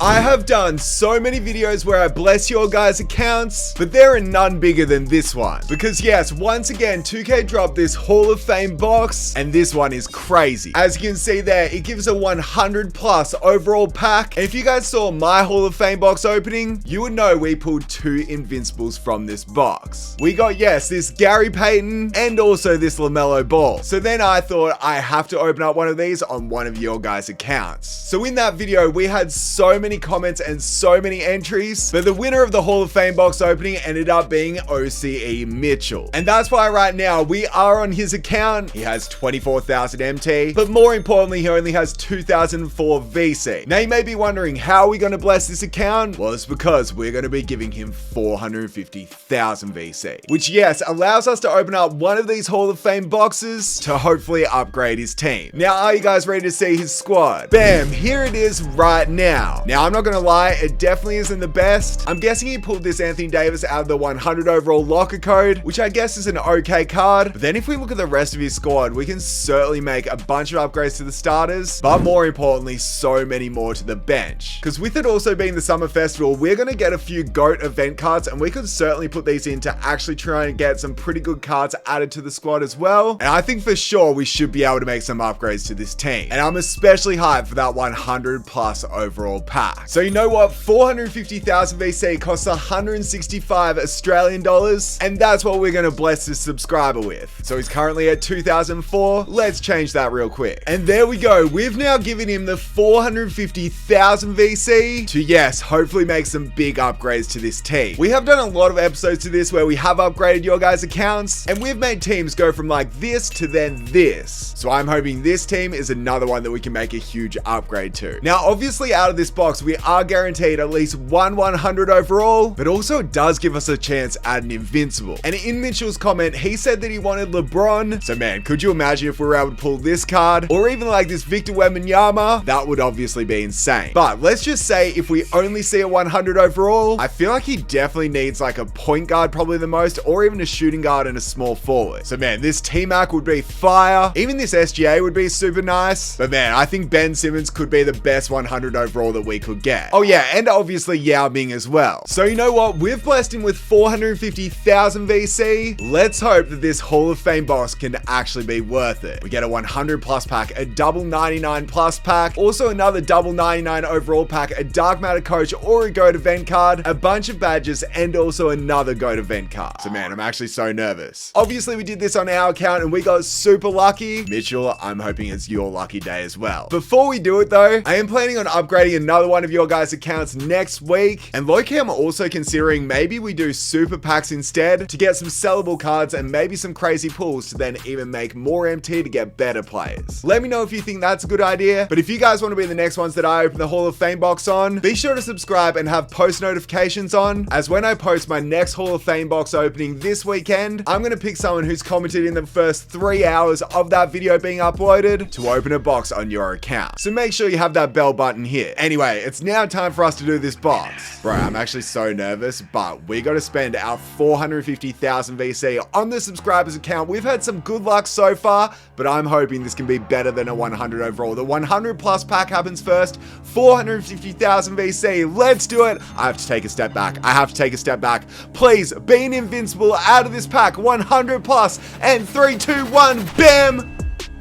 I have done so many videos where I bless your guys' accounts, but there are none bigger than this one. Because yes, once again, 2K dropped this Hall of Fame box, and this one is crazy. As you can see there, it gives a 100 plus overall pack. And if you guys saw my Hall of Fame box opening, you would know we pulled 2 Invincibles from this box. We got, yes, this Gary Payton and also this LaMelo Ball. So then I thought I have to open up one of these on one of your guys' accounts. So in that video, we had so many comments and so many entries, but the winner of the Hall of Fame box opening ended up being OCE Mitchell. And that's why right now we are on his account. He has 24,000 MT, but more importantly, he only has 2,004 VC. Now you may be wondering, how are we going to bless this account? Well, it's because we're going to be giving him 450,000 VC, which yes, allows us to open up one of these Hall of Fame boxes to hopefully upgrade his team. Now, are you guys ready to see his squad? Bam, here it is right now. Now, I'm not gonna lie, it definitely isn't the best. I'm guessing he pulled this Anthony Davis out of the 100 overall locker code, which I guess is an okay card. But then if we look at the rest of his squad, we can certainly make a bunch of upgrades to the starters, but more importantly, so many more to the bench. Because with it also being the Summer Festival, we're gonna get a few GOAT event cards, and we could certainly put these in to actually try and get some pretty good cards added to the squad as well. And I think for sure we should be able to make some upgrades to this team. And I'm especially hyped for that 100 plus overall pack. So you know what? 450,000 VC costs 165 Australian dollars, and that's what we're gonna bless this subscriber with. So he's currently at 2,004. Let's change that real quick. And there we go. We've now given him the 450,000 VC to, yes, hopefully make some big upgrades to this team. We have done a lot of episodes to this where we have upgraded your guys' accounts, and we've made teams go from like this to then this. So I'm hoping this team is another one that we can make a huge upgrade to. Now, obviously out of this box, we are guaranteed at least one 100 overall, but also it does give us a chance at an Invincible. And in Mitchell's comment, he said that he wanted LeBron. So man, could you imagine if we were able to pull this card, or even like this Victor Wembanyama? That would obviously be insane. But let's just say if we only see a 100 overall, I feel like he definitely needs like a point guard probably the most, or even a shooting guard and a small forward. So man, this T-Mac would be fire. Even this SGA would be super nice. But man, I think Ben Simmons could be the best 100 overall that we could get. Oh yeah, and obviously Yao Ming as well. So you know what? We've blessed him with 450,000 VC. Let's hope that this Hall of Fame box can actually be worth it. We get a 100 plus pack, a double 99 plus pack, also another double 99 overall pack, a Dark Matter coach or a GOAT event card, a bunch of badges, and also another GOAT event card. So man, I'm actually so nervous. Obviously we did this on our account and we got super lucky. Mitchell, I'm hoping it's your lucky day as well. Before we do it though, I am planning on upgrading another one of your guys' accounts next week. And low-key, I'm also considering maybe we do super packs instead to get some sellable cards and maybe some crazy pulls to then even make more MT to get better players. Let me know if you think that's a good idea. But if you guys want to be the next ones that I open the Hall of Fame box on, be sure to subscribe and have post notifications on, as when I post my next Hall of Fame box opening this weekend, I'm going to pick someone who's commented in the first 3 hours of that video being uploaded to open a box on your account. So make sure you have that bell button here. Anyway, it's now time for us to do this box. Bro, I'm actually so nervous, but we got to spend our 450,000 VC on the subscribers account. We've had some good luck so far, but I'm hoping this can be better than a 100 overall. The 100 plus pack happens first. 450,000 VC. Let's do it. I have to take a step back. I have to take a step back. Please be an Invincible out of this pack. 100 plus and 3, 2, 1, bam.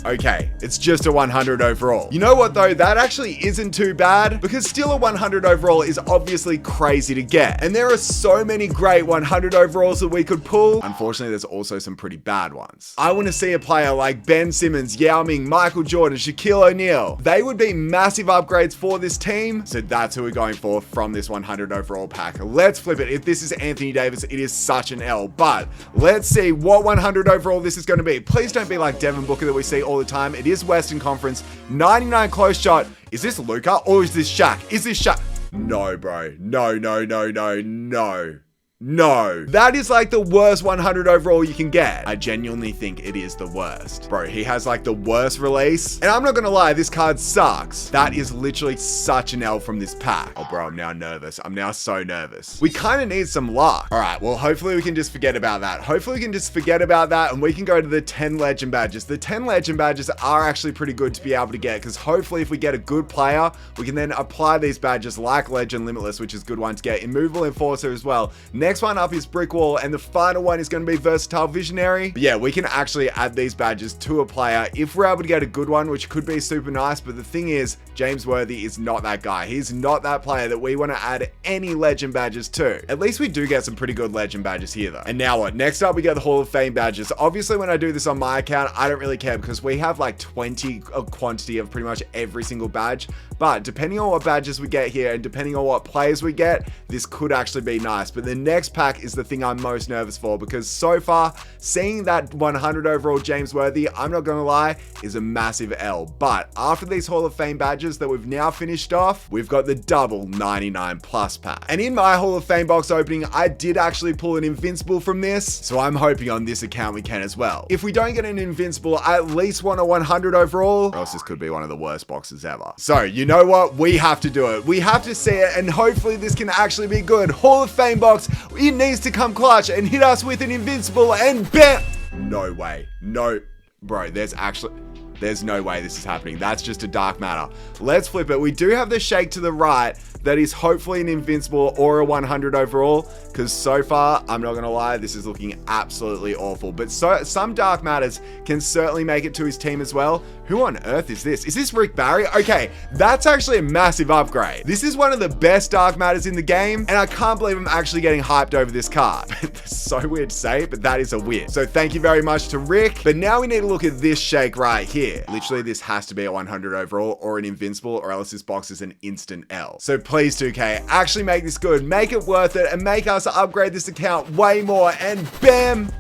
Okay, it's just a 100 overall. You know what though? That actually isn't too bad, because still a 100 overall is obviously crazy to get. And there are so many great 100 overalls that we could pull. Unfortunately, there's also some pretty bad ones. I want to see a player like Ben Simmons, Yao Ming, Michael Jordan, Shaquille O'Neal. They would be massive upgrades for this team. So that's who we're going for from this 100 overall pack. Let's flip it. If this is Anthony Davis, it is such an L, but let's see what 100 overall this is going to be. Please don't be like Devin Booker that we see all the time. It is Western Conference. 99 close shot. Is this Luka or is this Shaq? Is this Shaq? No, bro. No, no, no, no, no. No, that is like the worst 100 overall you can get. I genuinely think it is the worst. Bro, he has like the worst release. And I'm not gonna lie, this card sucks. That is literally such an L from this pack. Oh bro, I'm now nervous. I'm now so nervous. We kind of need some luck. All right, well, hopefully we can just forget about that. Hopefully we can just forget about that and we can go to the 10 legend badges. The 10 legend badges are actually pretty good to be able to get because hopefully if we get a good player, we can then apply these badges like Legend Limitless, which is a good one to get. Immovable Enforcer as well. Next one up is Brick Wall, and the final one is going to be Versatile Visionary. But yeah, we can actually add these badges to a player if we're able to get a good one, which could be super nice. But the thing is, James Worthy is not that guy. He's not that player that we want to add any legend badges to. At least we do get some pretty good legend badges here though. And now what? Next up, we get the Hall of Fame badges. Obviously, when I do this on my account, I don't really care because we have like 20 quantity of pretty much every single badge. But depending on what badges we get here and depending on what players we get, this could actually be nice. But the next pack is the thing I'm most nervous for because so far, seeing that 100 overall James Worthy, I'm not gonna lie, is a massive L. But after these Hall of Fame badges that we've now finished off, we've got the double 99 plus pack. And in my Hall of Fame box opening, I did actually pull an Invincible from this, so I'm hoping on this account we can as well. If we don't get an Invincible, I at least want a 100 overall, or else this could be one of the worst boxes ever. So you know what? We have to do it. We have to see it, and hopefully this can actually be good. Hall of Fame box, it needs to come clutch and hit us with an Invincible and bam! No way. No. Bro, there's no way this is happening. That's just a dark matter. Let's flip it. We do have the shake to the right that is hopefully an Invincible or a 100 overall, because so far, I'm not gonna lie, this is looking absolutely awful. But some dark matters can certainly make it to his team as well. Who on earth is this? Is this Rick Barry? Okay, that's actually a massive upgrade. This is one of the best dark matters in the game, and I can't believe I'm actually getting hyped over this card. It's so weird to say, but that is a win. So thank you very much to Rick. But now we need to look at this shake right here. Literally, this has to be a 100 overall or an Invincible, or else this box is an instant L. So please, 2K, actually make this good, make it worth it, and make us upgrade this account way more, and bam!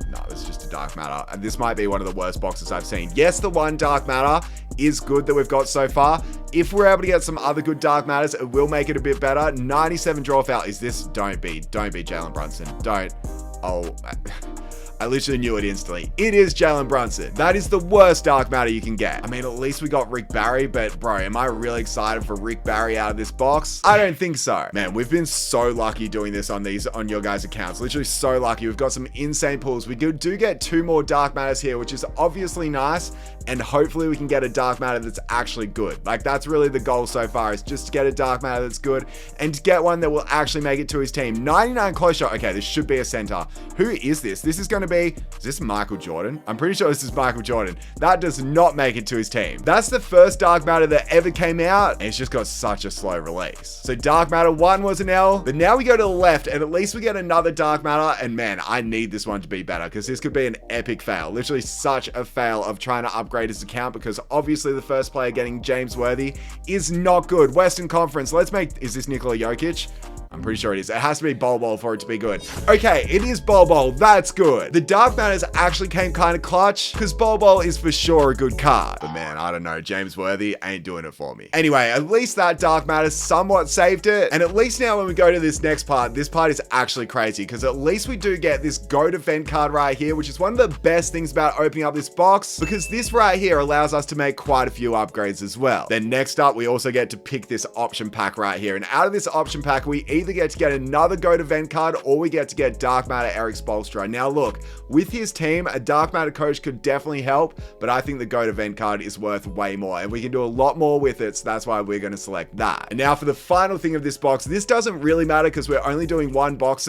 No, it's just a dark matter, and this might be one of the worst boxes I've seen. Yes, the one dark matter is good that we've got so far. If we're able to get some other good dark matters, it will make it a bit better. 97 draw foul. Is this? Don't be Jalen Brunson. Don't. Oh, I literally knew it instantly. It is Jalen Brunson. That is the worst dark matter you can get. I mean, at least we got Rick Barry, but bro, am I really excited for Rick Barry out of this box? I don't think so. Man, we've been so lucky doing this on your guys' accounts. Literally so lucky. We've got some insane pulls. We do get 2 more dark matters here, which is obviously nice. And hopefully we can get a dark matter that's actually good. Like, that's really the goal so far, is just to get a dark matter that's good and to get one that will actually make it to his team. 99 close shot. Okay, this should be a center. Who is this? This is going to be, is this Michael Jordan? I'm pretty sure this is Michael Jordan. That does not make it to his team. That's the first dark matter that ever came out, and it's just got such a slow release. So dark matter 1 was an L, but now we go to the left and at least we get another dark matter, and man, I need this one to be better because this could be an epic fail. Literally such a fail of trying to upgrade his account, because obviously the first player getting James Worthy is not good. Western Conference, let's make, is this Nikola Jokic? I'm pretty sure it is. It has to be Bol Bol for it to be good. Okay, it is Bol Bol. That's good. The dark matters actually came kind of clutch because Bol Bol is for sure a good card. But man, I don't know. James Worthy ain't doing it for me. Anyway, at least that dark matter somewhat saved it. And at least now when we go to this next part, this part is actually crazy because at least we do get this GOAT event card right here, which is one of the best things about opening up this box, because this right here allows us to make quite a few upgrades as well. Then next up, we also get to pick this option pack right here. And out of this option pack, we either get to get another GOAT event card or we get to get dark matter Eric Spoelstra. Now look, with his team, a dark matter coach could definitely help, but I think the GOAT event card is worth way more and we can do a lot more with it, so that's why we're going to select that. And now for the final thing of this box, this doesn't really matter because we're only doing one box,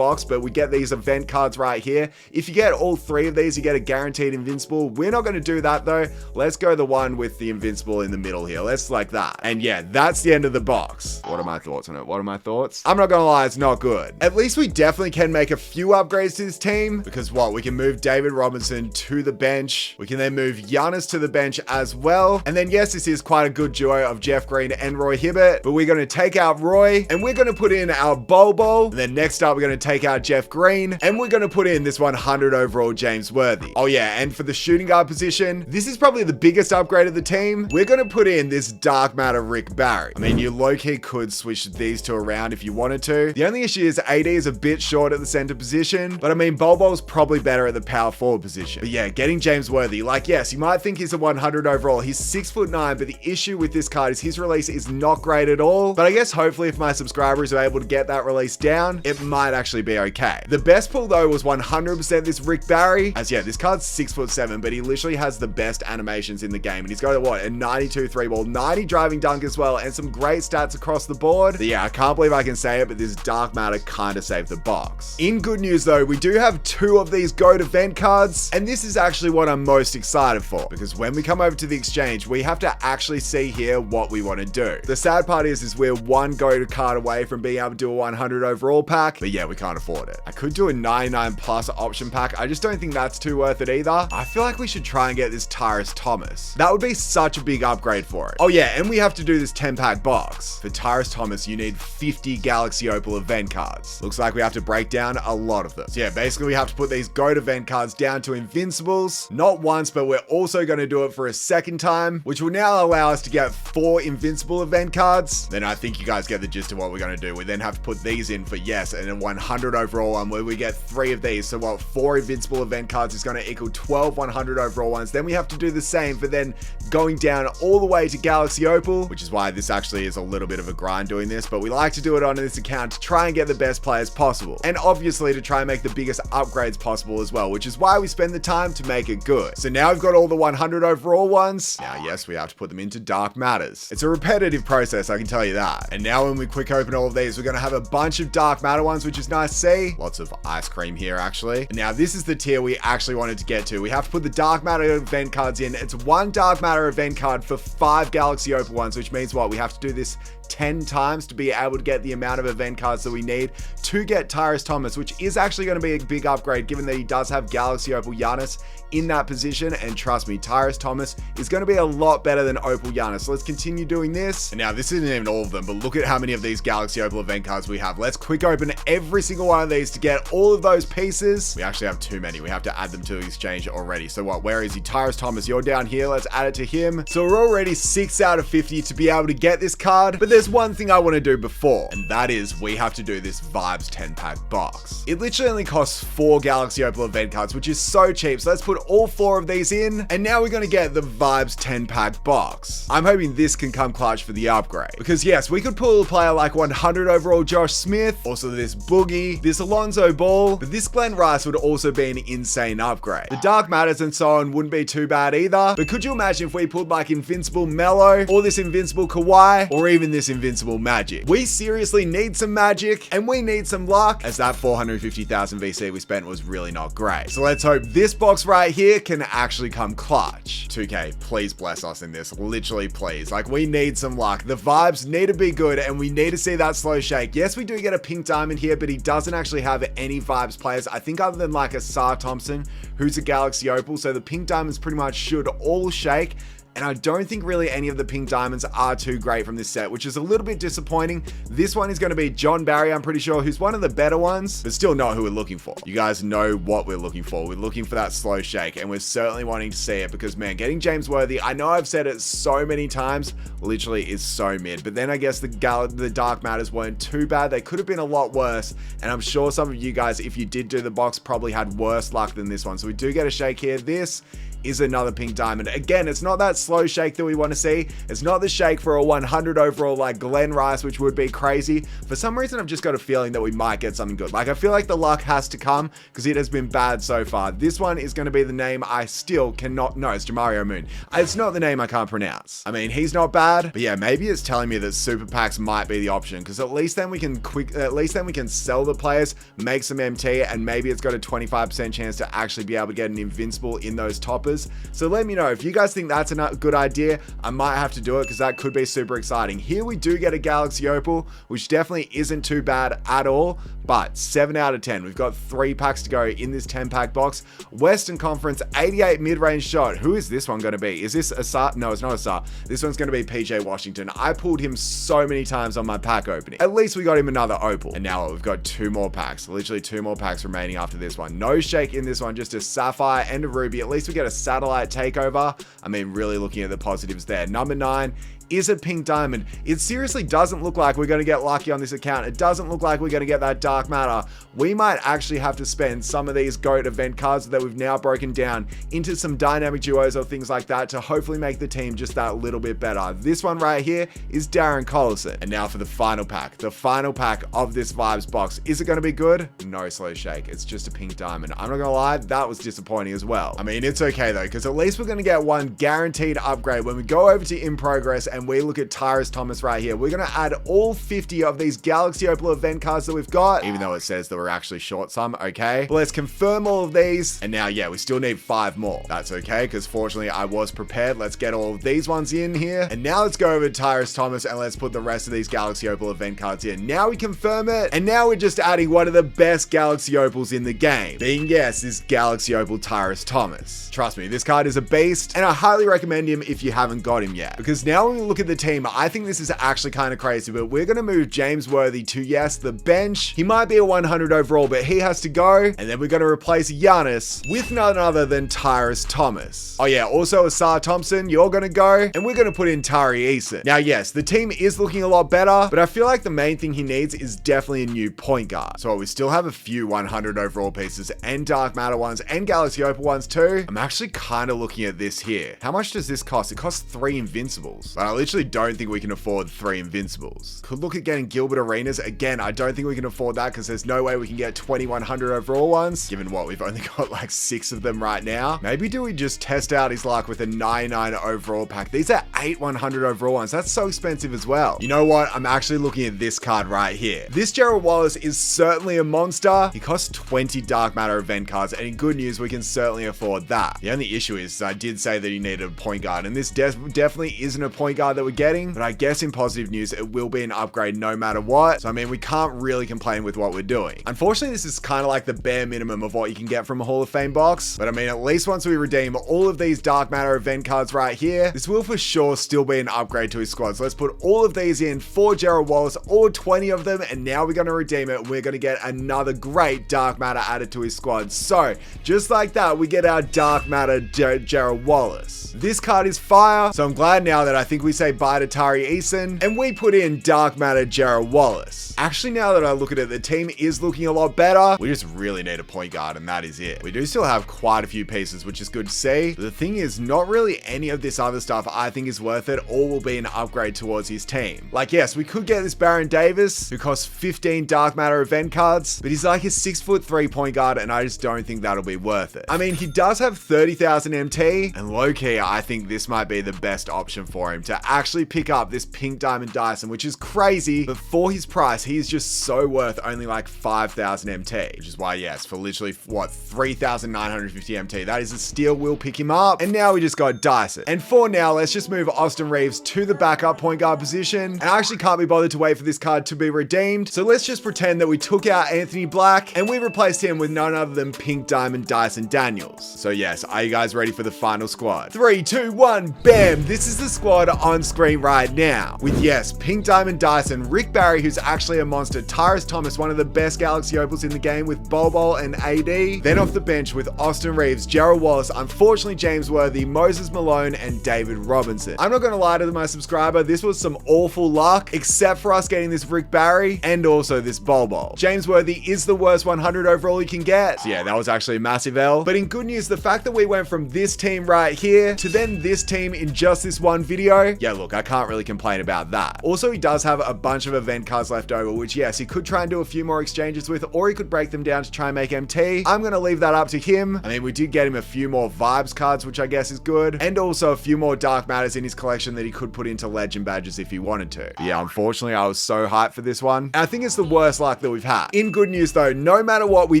but we get these event cards right here. If you get all 3 of these, you get a guaranteed Invincible. We're not going to do that though. Let's go the one with the Invincible in the middle here. Let's select that. And yeah, that's the end of the box. What are my thoughts on it? What are my thoughts? I'm not gonna lie, it's not good. At least we definitely can make a few upgrades to this team, because what? We can move David Robinson to the bench. We can then move Giannis to the bench as well. And then yes, this is quite a good duo of Jeff Green and Roy Hibbert, but we're gonna take out Roy and we're gonna put in our Bol Bol. And then next up, we're gonna take out Jeff Green and we're gonna put in this 100 overall James Worthy. Oh yeah, and for the shooting guard position, this is probably the biggest upgrade of the team. We're gonna put in this dark matter Rick Barry. I mean, you low-key could switch these two around if you wanted to. The only issue is AD is a bit short at the center position, but I mean, Bol Bol's probably better at the power forward position. But yeah, getting James Worthy, like, yes, you might think he's a 100 overall. He's 6'9", but the issue with this card is his release is not great at all. But I guess hopefully if my subscribers are able to get that release down, it might actually be okay. The best pull though was 100% this Rick Barry, as yeah, this card's 6'7", but he literally has the best animations in the game, and he's got a 92 3 ball, 90 driving dunk as well, and some great stats across the board. But yeah, I can't believe I can say it, but this Dark Matter kind of saved the box. In good news though, we do have 2 of these GOAT event cards, and this is actually what I'm most excited for, because when we come over to the exchange, we have to actually see here what we want to do. The sad part is we're 1 GOAT card away from being able to do a 100 overall pack, but yeah, we can't afford it. I could do a 99 plus option pack. I just don't think that's too worth it either. I feel like we should try and get this Tyrus Thomas. That would be such a big upgrade for it. Oh yeah, and we have to do this 10 pack box. For Tyrus Thomas, you need 50 Galaxy Opal event cards. Looks like we have to break down a lot of them. So yeah, basically we have to put these GOAT event cards down to Invincibles. Not once, but we're also going to do it for a second time, which will now allow us to get 4 Invincible event cards. Then I think you guys get the gist of what we're going to do. We then have to put these in for yes, and a 100 overall one where we get 3 of these. So what, 4 Invincible event cards is going to equal 12 100 overall ones. Then we have to do the same for then going down all the way to Galaxy Opal, which is why this actually is a little bit of a grind doing this, but we like to do it on this account to try and get the best players possible. And obviously to try and make the biggest upgrades possible as well, which is why we spend the time to make it good. So now we've got all the 100 overall ones. Now, yes, we have to put them into Dark Matters. It's a repetitive process, I can tell you that. And now when we quick open all of these, we're going to have a bunch of Dark Matter ones, which is nice to see. Lots of ice cream here, actually. And now this is the tier we actually wanted to get to. We have to put the Dark Matter event cards in. It's 1 Dark Matter event card for 5 Galaxy Opal ones, which means what? We have to do this 10 times to be able to get the amount of event cards that we need to get Tyrus Thomas, which is actually going to be a big upgrade given that he does have Galaxy Opal Giannis in that position. And trust me, Tyrus Thomas is going to be a lot better than Opal Giannis. So let's continue doing this. And now this isn't even all of them, but look at how many of these Galaxy Opal event cards we have. Let's quick open every single one of these to get all of those pieces. We actually have too many. We have to add them to the exchange already. So what, where is he? Tyrus Thomas, you're down here. Let's add it to him. So we're already 6 out of 50 to be able to get this card. But there's one thing I want to do before, and that is we have to do this Vibes 10 pack box. It literally only costs 4 Galaxy Opal event cards, which is so cheap. So let's put all 4 of these in, and now we're going to get the Vibes 10 pack box. I'm hoping this can come clutch for the upgrade, because yes, we could pull a player like 100 overall Josh Smith, also this Boogie, this Alonzo Ball, but this Glenn Rice would also be an insane upgrade. The Dark Matters and so on wouldn't be too bad either, but could you imagine if we pulled like Invincible Melo, or this Invincible Kawhi, or even this Invincible Magic? We seriously need some magic, and we need some luck, as that 450,000 VC we spent was really not great. So let's hope this box right here can actually come clutch. 2K, please bless us in this. Literally, please. Like, we need some luck. The vibes need to be good, and we need to see that slow shake. Yes, we do get a pink diamond here, but he doesn't actually have any vibes players, I think, other than like a Sar Thompson, who's a Galaxy Opal. So the pink diamonds pretty much should all shake. And I don't think really any of the pink diamonds are too great from this set, which is a little bit disappointing. This one is going to be John Barry, I'm pretty sure, who's one of the better ones, but still not who we're looking for. You guys know what we're looking for. We're looking for that slow shake, and we're certainly wanting to see it because, man, getting James Worthy, I know I've said it so many times, literally is so mid. But then I guess the Dark Matters weren't too bad. They could have been a lot worse, and I'm sure some of you guys, if you did do the box, probably had worse luck than this one. So we do get a shake here. This is another pink diamond. Again, it's not that slow shake that we want to see. It's not the shake for a 100 overall like Glenn Rice, which would be crazy. For some reason, I've just got a feeling that we might get something good. Like, I feel like the luck has to come because it has been bad so far. This one is going to be the name I still cannot know. It's Jamario Moon. It's not the name I can't pronounce. I mean, he's not bad, but yeah, maybe it's telling me that super packs might be the option because at least then we can sell the players, make some MT, and maybe it's got a 25% chance to actually be able to get an invincible in those toppers. So let me know if you guys think that's a good idea. I might have to do it because that could be super exciting. Here we do get a Galaxy Opal, which definitely isn't too bad at all, but 7 out of 10. We've got 3 packs to go in this 10 pack box. Western Conference 88 mid-range shot. Who is this one going to be? Is this a Sar? No, it's not a Sar. This one's going to be PJ Washington. I pulled him so many times on my pack opening. At least we got him another Opal. And now we've got 2 more packs. Literally 2 more packs remaining after this one. No shake in this one, just a Sapphire and a Ruby. At least we get a satellite takeover. I mean, really looking at the positives there. Number 9 is a pink diamond. It seriously doesn't look like we're going to get lucky on this account. It doesn't look like we're going to get that dark matter. We might actually have to spend some of these GOAT event cards that we've now broken down into some dynamic duos or things like that to hopefully make the team just that little bit better. This one right here is Darren Collison. And now for the final pack. The final pack of this Vibes box. Is it going to be good? No, Slow Shake. It's just a pink diamond. I'm not going to lie, that was disappointing as well. I mean, it's okay though, because at least we're going to get one guaranteed upgrade. When we go over to In Progress and we look at Tyrus Thomas right here, we're going to add all 50 of these Galaxy Opal event cards that we've got, even though it says that we're actually short some, okay? But let's confirm all of these. And now, yeah, we still need 5 more. That's okay, because fortunately I was prepared. Let's get all of these ones in here. And now let's go over to Tyrus Thomas and let's put the rest of these Galaxy Opal event cards in. Now we confirm it. And now we're just adding one of the best Galaxy Opals in the game. Being, yes, this Galaxy Opal Tyrus Thomas. Trust me, this card is a beast, and I highly recommend him if you haven't got him yet. Because now when we look at the team, I think this is actually kind of crazy, but we're going to move James Worthy to, yes, the bench. He might be a 100 overall, but he has to go. And then we're going to replace Giannis with none other than Tyrus Thomas. Oh yeah, also Asar Thompson, you're going to go. And we're going to put in Tari Eason. Now, yes, the team is looking a lot better, but I feel like the main thing he needs is definitely a new point guard. So we still have a few 100 overall pieces and Dark Matter ones and Galaxy Opal ones too. I'm actually kind of looking at this here. How much does this cost? It costs 3 Invincibles. But I literally don't think we can afford 3 Invincibles. Could look at getting Gilbert Arenas. Again, I don't think we can afford that because there's no way we can get 2100 overall ones, given what we've only got like 6 of them right now. Maybe do we just test out his luck with a 99 overall pack? These are 8 100 overall ones. That's so expensive as well. You know what? I'm actually looking at this card right here. This Gerald Wallace is certainly a monster. He costs 20 Dark Matter event cards, and in good news, we can certainly afford that. The only issue is I did say that he needed a point guard, and this definitely isn't a point guard that we're getting, but I guess in positive news, it will be an upgrade no matter what. So I mean, we can't really complain with what we're doing. Unfortunately, this is kind of like the bare minimum of what you can get from a Hall of Fame box, but I mean, at least once we redeem all of these Dark Matter event cards right here, this will for sure still be an upgrade to his squad. So let's put all of these in for Gerald Wallace, all 20 of them, and now we're going to redeem it. We're going to get another great Dark Matter added to his squad. So just like that, we get our Dark Matter Gerald Wallace. This card is fire, so I'm glad now that I think we say bye to Tari Eason and we put in Dark Matter Gerald Wallace. Actually, now that I look at it, the team is looking a lot better. We just really need a point guard, and that is it. We do still have quite a few pieces, which is good to see. But the thing is, not really any of this other stuff I think is worth it, or will be an upgrade towards his team. Like, yes, we could get this Baron Davis, who costs 15 Dark Matter event cards, but he's like a 6'3" point guard, and I just don't think that'll be worth it. I mean, he does have 30,000 MT, and low-key, I think this might be the best option for him to actually pick up this Pink Diamond Dyson, which is crazy, but for his price, he is just so worth only like 5,000 MT, which is why, yes, for literally, what, 3,950 MT, that is a steal. We'll pick him up, and now we just got Dyson. And for now, let's just move Austin Reeves to the backup point guard position, and I actually can't be bothered to wait for this card to be redeemed, so let's just pretend that we took out Anthony Black, and we replaced him with none other than Pink Diamond Dyson Daniels. So yes, are you guys ready for the final squad? 3, 2, 1, bam! This is the squad on screen right now. With, yes, Pink Diamond Dyson, Rick Barry, who's actually a monster, Tyrus Thomas, one of the best Galaxy Opals in the game with Bol Bol and AD. Then off the bench with Austin Reeves, Gerald Wallace, unfortunately James Worthy, Moses Malone, and David Robinson. I'm not gonna lie to my subscriber, this was some awful luck, except for us getting this Rick Barry and also this Bol Bol. James Worthy is the worst 100 overall you can get. So yeah, that was actually a massive L. But in good news, the fact that we went from this team right here to then this team in just this one video, yeah, look, I can't really complain about that. Also, he does have a bunch of event cards left over, which yes, he could try and do a few more exchanges with, or he could break them down to try and make MT. I'm gonna leave that up to him. I mean, we did get him a few more Vibes cards, which I guess is good, and also a few more Dark Matters in his collection that he could put into Legend badges if he wanted to. But yeah, unfortunately, I was so hyped for this one. And I think it's the worst luck that we've had. In good news though, no matter what, we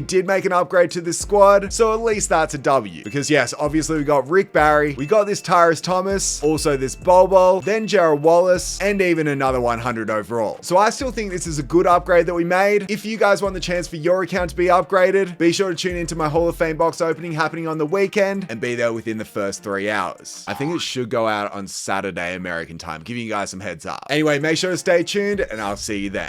did make an upgrade to this squad, so at least that's a W. Because yes, obviously we got Rick Barry, we got this Tyrus Thomas, also this Bol Bol, then Gerald Wallace, and even another 100 overall. So I still think this is a good upgrade that we made. If you guys want the chance for your account to be upgraded, be sure to tune into my Hall of Fame box opening happening on the weekend and be there within the first 3 hours. I think it should go out on Saturday American time, giving you guys some heads up. Anyway, make sure to stay tuned and I'll see you then.